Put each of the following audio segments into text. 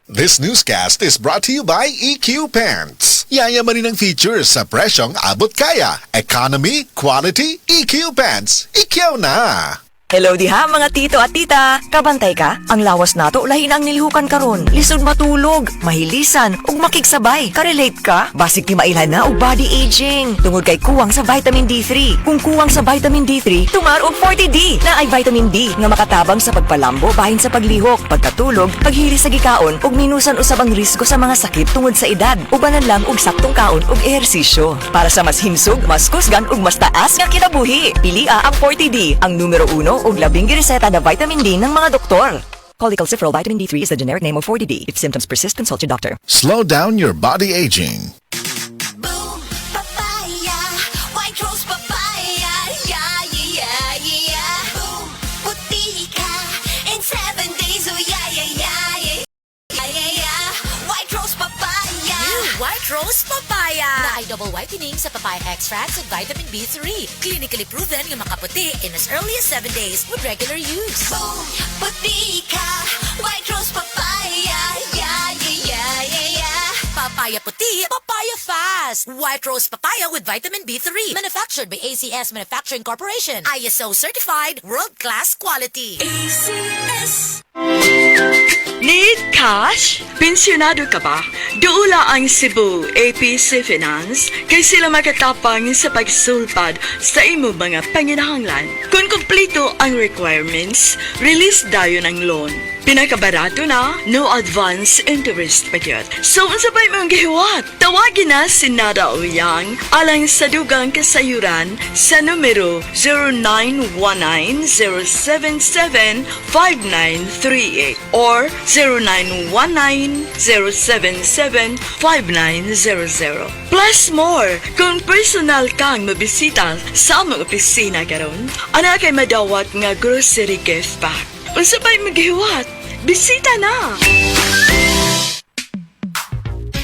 This newscast is brought to you by EQ Pants. Yayamanin ang features sa presyong abot kaya. Economy, quality, EQ Pants. Ikaw na! Hello diha mga tito at tita. Kabantay ka? Ang lawas nato lahin ang nilihukan karon. Lisod matulog, mahilisan, ug makigsabay. Ka-relate ka? Basig ti mailhan na og body aging. Tungod kay kuwang sa vitamin D3. Kung kuwang sa vitamin D3, tumar og 40D na ay vitamin D nga makatabang sa pagpalambo bahin sa paglihok, pagkatulog, paghilis sa gikaon ug minusan usab ang risko sa mga sakit tungod sa edad. Ubanan lang og saktong kaon ug ehersisyo para sa mas himsog, mas kusgan ug mas taas nga kinabuhi. Pilia ang 40D, ang numero 1 ug labing gireseta na vitamin D ng mga doktor. Cholecalciferol vitamin D3 is the generic name of 40D. If symptoms persist, consult your doctor. Slow down your body aging. Boom, papaya, white rose papaya, yeah, yeah, yeah. Boom, puti ka in 7 days, oh yeah, yeah, yeah, yeah, yeah, yeah. White rose papaya. New White Rose Papaya na ay double whitening sa papaya extracts at vitamin B3. Clinically proven nga makaputi in as early as 7 days with regular use. Boom, puti ka, white rose papaya, yeah, yeah, yeah, yeah, yeah. Papaya puti, papaya fast. White Rose Papaya with vitamin B3. Manufactured by ACS Manufacturing Corporation. ISO certified, world-class quality. ACS. Need cash? Pensyonado ka ba? Duula ang Cebu APC Finance kay sila makatapang sa pagsulpad sa imo mga panginahanglan. Kung kumpleto ang requirements, release dayon ang loan. Pinakabarato na, no advance interest pa yun. So, sabay mong gihiwat. Tawagin na si Nada Uyang alang sa dugang kasayuran sa numero 0919-077-5938 or 0919-077-5900. Plus more, kung personal kang mabisita sa among opisina karon, ana kay madawat nga grocery gift pack. Unsa ba'y maghiwat? Bisita na!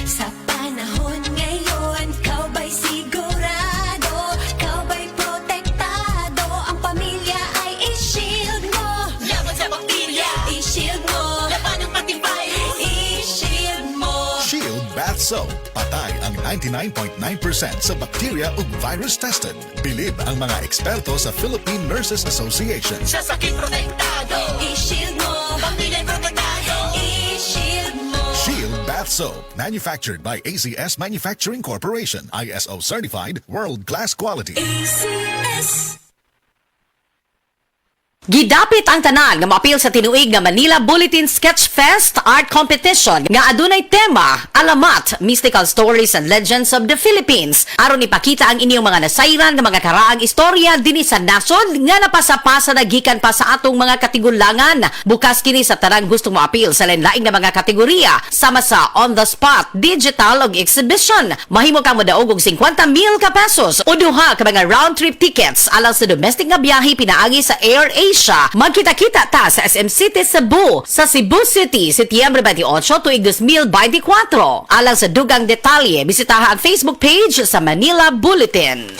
Sa panahon ngayon, kau ba'y sigurado? Kau ba'y protektado? Ang pamilya ay i-shield mo. Laban sa bakterya, i-shield mo. Laban ng patibay, i-shield mo. Shield Bath Soap. Patay ang 99.9% sa bacteria ug virus tested. Bilib ang mga eksperto sa Philippine Nurses Association. Sa sakit protektado, i-shield mo. Pamilya protektado, i-shield mo. Shield Bath Soap. Manufactured by ACS Manufacturing Corporation. ISO certified, world-class quality. ACS. Gidapit ang tanan nga maapil sa tinuig nga Manila Bulletin Sketch Fest Art Competition nga adunay tema Alamat, Mystical Stories and Legends of the Philippines. Aron ipakita ang inyong mga nasayran nga mga karaang istorya dinhi sa nasod nga napasapasa na gikan pa sa atong mga katigulangan. Bukas kini sa tanang gustong maapil sa lain-laing nga mga kategorya sama sa on the spot, digital ug exhibition. Mahimo kang modaog og 50,000 ka pesos o duha ka mga round trip tickets alang sa domestic nga biyahe pinaagi sa Air Asia. Magkita-kita ta sa SM City Cebu sa Cebu City, Setyembre 28 tuig 2024. Alang sa dugang detalye, bisitaha ang Facebook page sa Manila Bulletin.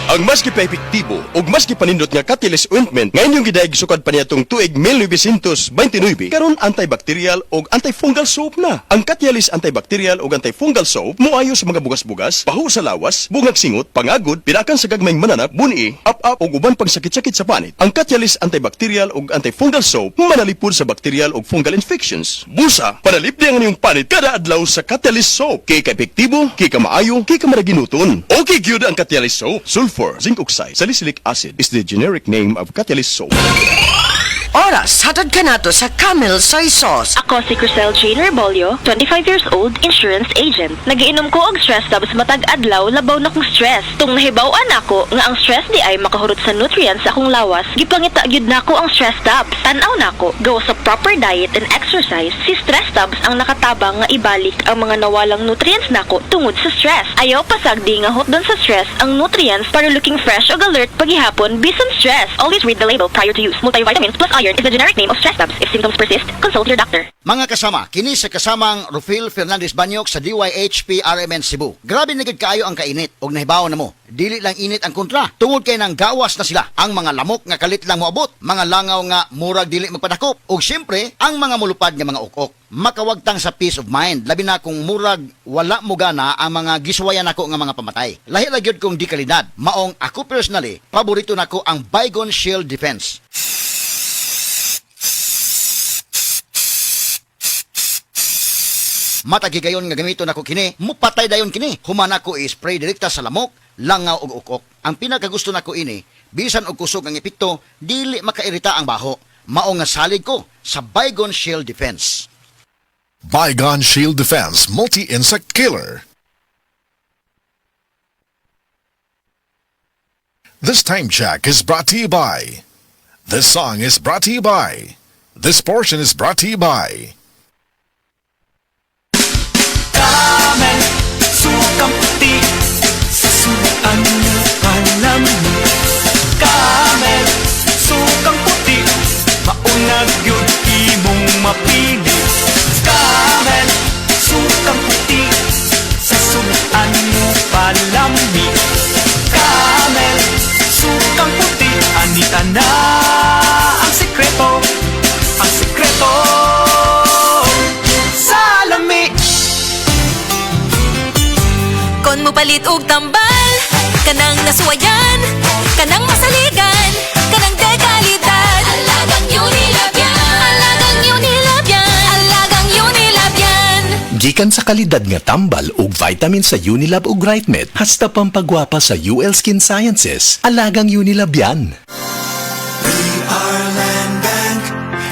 Ang maski pa-epektibo ug maski panindot nga Catalyst ointment nga inyong gidayeg sukad pa niyatong tuig 1929 karon antibacterial ug antifungal soap na. Ang Catalyst antibacterial ug antifungal soap moayo sa mga bugas-bugas, baho sa lawas, bungag singot, pangagod, pinakan sa gagmayng mananap, buni, up-up ug uban pang sakit-sakit sa panit. Ang Catalyst antibacterial ug antifungal soap manalipod sa bacterial ug fungal infections. Busa, panalipdi ang inyong panit kada adlaw sa Catalyst soap. Kay ka-epektibo, kay ka maayo, kay ka maraginuton. Okay gyud ang Catalyst soap. Sulfur, zinc oxide, salicylic acid is the generic name of Catalyst soap. Oras, hatad ka nato sa Camel Soy Sauce. Ako si Crisel Jane Rebolio, 25 years old, insurance agent. Nagiinom ko og stress tabs matag adlaw labaw na kong stress. Tung nahibaw-an ako nga ang stress di ay makahurot sa nutrients sa akong lawas, gipangita gyud nako ang stress tabs. Tan-aw nako, gawa sa proper diet and exercise, si stress tabs ang nakatabang nga ibalik ang mga nawalang nutrients nako tungod sa stress. Ayaw pasagdi nga hot doon sa stress ang nutrients para looking fresh ug alert paghihapon bisan stress. Always read the label prior to use. Multivitamins plus iron is the generic name of stress tabs. If symptoms persist, consult your doctor. Mga kasama, kini sa kasamang Rufil Fernandez Banyok sa DYHP RMN Cebu. Grabe na gid kaayo ang kainit og nahibaw na mo. Dili lang init ang kontra. Tungod kay nang gawas na sila. Ang mga lamok nga kalit lang moabot, mga langaw nga murag dili magpadakop. Og Siyempre, ang mga mulupad nga mga ukok, makawagtang sa peace of mind, labi na kung murag wala mo gana ang mga giswayan ako nga mga pamatay. Lahi lagyod kong di kalidad, maong ako personally, paborito nako ang Baygon Shield Defense. Matagigayon nga gamito nako kini, mupatay dayon kini. Humana ko i-spray direkta sa lamok, langaw ug ukok. Ang pinakagusto nako ini, bisan og kusog ang epekto, dili makairita ang baho. Mao nga salig ko sa Baygon Shield Defense. Baygon Shield Defense Multi-Insect Killer. This time check is brought to you by. This song is brought to you by. This portion is brought to you by. Camel, sukang puti, sasuan mo alam mo. Camel, sukang puti, maunag yun imong mapili. Camel, sukang puti, sasuan mo palami. Camel, sukang puti, anita na ang sekreto, ang sekreto. Salami. Kon mo palit og tambal, kanang nasuwayan, kanang masaligan, kanang dekalidad. Alagang Unilab yan, alagang Unilab yan, alagang Unilab yan. Gikan sa kalidad nga tambal ug vitamin sa Unilab ug Brightmed, hasta pampagwapa sa UL Skin Sciences, alagang Unilab yan. We are Land Bank,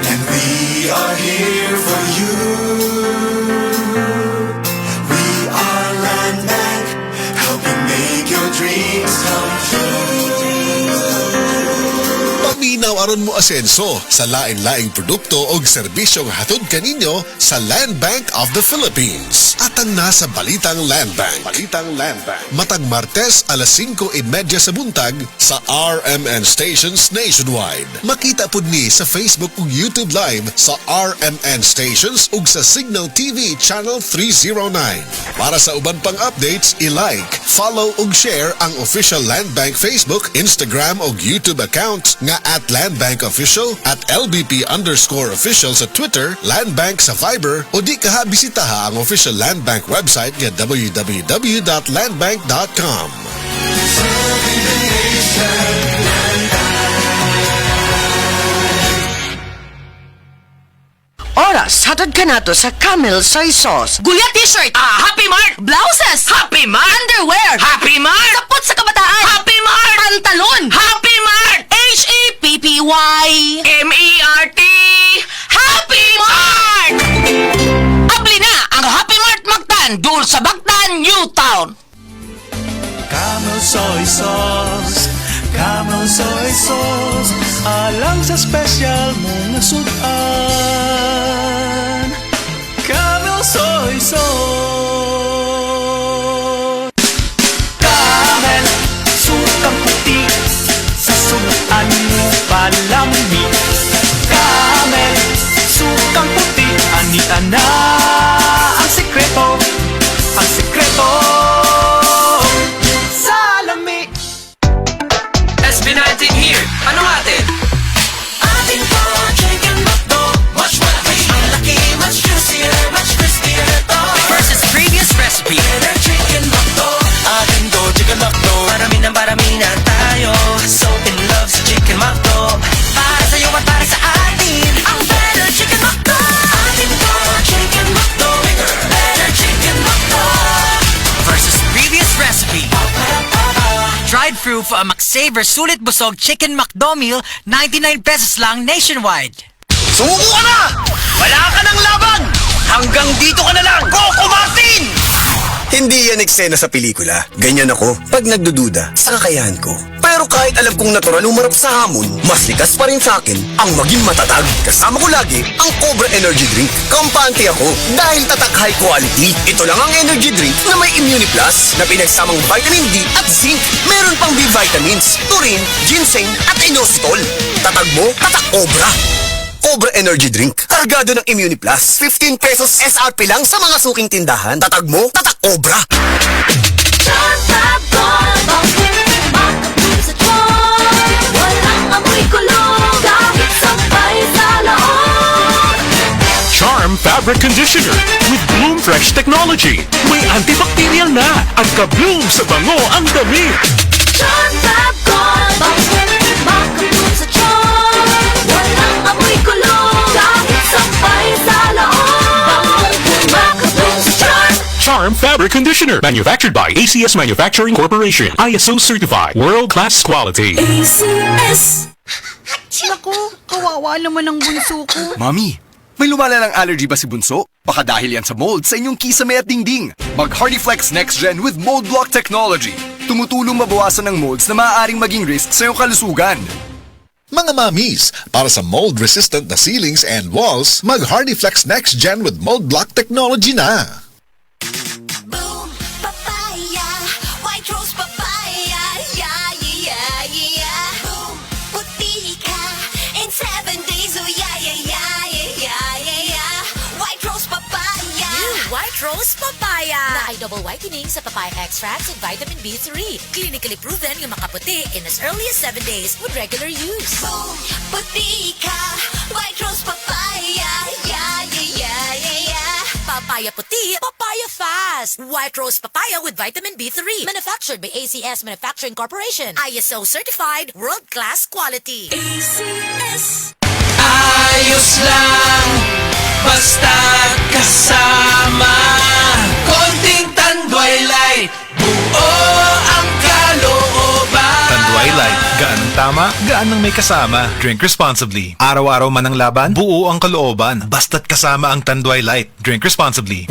and we are here for you. We are Land Bank, helping make your dreams come true. Paminaw aron mo asenso sa lain-laing produkto o serbisyong hatod kaninyo sa Land Bank of the Philippines. Atang nasa Balitang Land Bank. Balitang Land Bank. Matag Martes alas 5:30 sa buntag sa RMN Stations Nationwide. Makita pud ni sa Facebook ug YouTube Live sa RMN Stations ug sa Signal TV Channel 309. Para sa uban pang updates, i-like, follow ug share ang official Land Bank Facebook, Instagram ug YouTube account nga @LandBankOfficial, @LBP_official sa Twitter, Land Bank sa Viber o di kaha bisitaha ang official Land Bank website nga www.landbank.com. Oras, hatod ka na to sa Camel Soy Sauce. Gulya t-shirt! Happy Mart! Blouses! Happy Mart! Underwear! Happy Mart! Sapot sa kabataan! Happy Mart! Pantalon! Happy Mart! HAPPY! MERT! Happy Mart! Abli na ang Happy Mart Magtan! Dul sa Bagtan, Newtown! Camel Soy Sauce, Camel Soy Sauce, alang sa special mong nasudan. Camel Soy Sauce. Camel, sukang puti, sasuan mo palami. Camel, sukang puti, anita na ang sekreto, ang sekreto. SB19 here. Ano atin? Atin po, chicken McDo. Much malaki, malaki, much juicier, much crispier to. Versus previous recipe. Better chicken McDo. Atin po, chicken McDo. Parami na tayo. So in love sa chicken McDo. Para sa'yo at para sa atin. Ang better chicken McDo. Atin po, chicken McDo. Better chicken McDo. Versus previous recipe. Dried fruit for a McSaver Sulit Busog Chicken McDo meal, 99 pesos lang nationwide. Sumuko ka na! Wala ka ng laban! Hanggang dito ka na lang! Coco Martin! Hindi yan eksena sa pelikula. Ganyan ako pag nagdududa sa kakayahan ko. Pero kahit alam kong natural umarap sa hamon, mas likas pa rin sa akin ang maging matatag. Kasama ko lagi ang Cobra Energy Drink. Kampante ako dahil tatak high quality. Ito lang ang energy drink na may Immuni Plus na pinagsamang vitamin D at zinc. Meron pang B vitamins, taurine, ginseng at inositol. Tatag mo, tatak Cobra. Cobra Energy Drink. Kargado ng Immuni Plus. 15 pesos SRP lang sa mga suking tindahan. Tatag mo, tatak Cobra. Walang amoy kulong kahit sabay sa loob. Charm Fabric Conditioner with Bloom Fresh Technology. May antibacterial na at ka-bloom sa bango ang damit. Charm Fab Gold Makabloom sa charm Walang amoy kulong Kahit sampay sa loob Makabloom sa charm Charm Fabric Conditioner, manufactured by ACS Manufacturing Corporation. ISO certified, world-class quality. ACS Naku, kawawa naman ang bunso ko. Mami, may lumalalang allergy ba si Bunso? Baka dahil yan sa mold sa inyong kisame at dingding. Mag Hardiflex Next Gen with Mold Block Technology. Tumutulong mabawasan ng molds na maaaring maging risk sa iyong kalusugan. Mga mamis, para sa mold-resistant na ceilings and walls, mag Hardiflex Next Gen with Mold Block Technology na. Boom Papaya White Rose Papaya Yeah, yeah, yeah Boom Puti ka In 7 days Oh yeah, yeah, yeah, yeah, yeah, yeah White Rose Papaya New White Rose Papaya na ay double whitening sa papaya extracts and vitamin B3. Clinically proven yung makaputi in as early as 7 days with regular use. Boom Puti ka White Rose Papaya Yeah, yeah, yeah, yeah, yeah Papaya puti, papaya fast. White Rose Papaya with vitamin B3. Manufactured by ACS Manufacturing Corporation. ISO certified, world-class quality. ACS Ayos lang, basta kasama. Konting tanduay light, buo ang kalooban. Tanduay Light, gaan ang tama, gaan ang may kasama. Drink responsibly. Araw-araw man ang laban, buo ang kalooban. Basta't kasama ang Tanduay Light. Drink responsibly.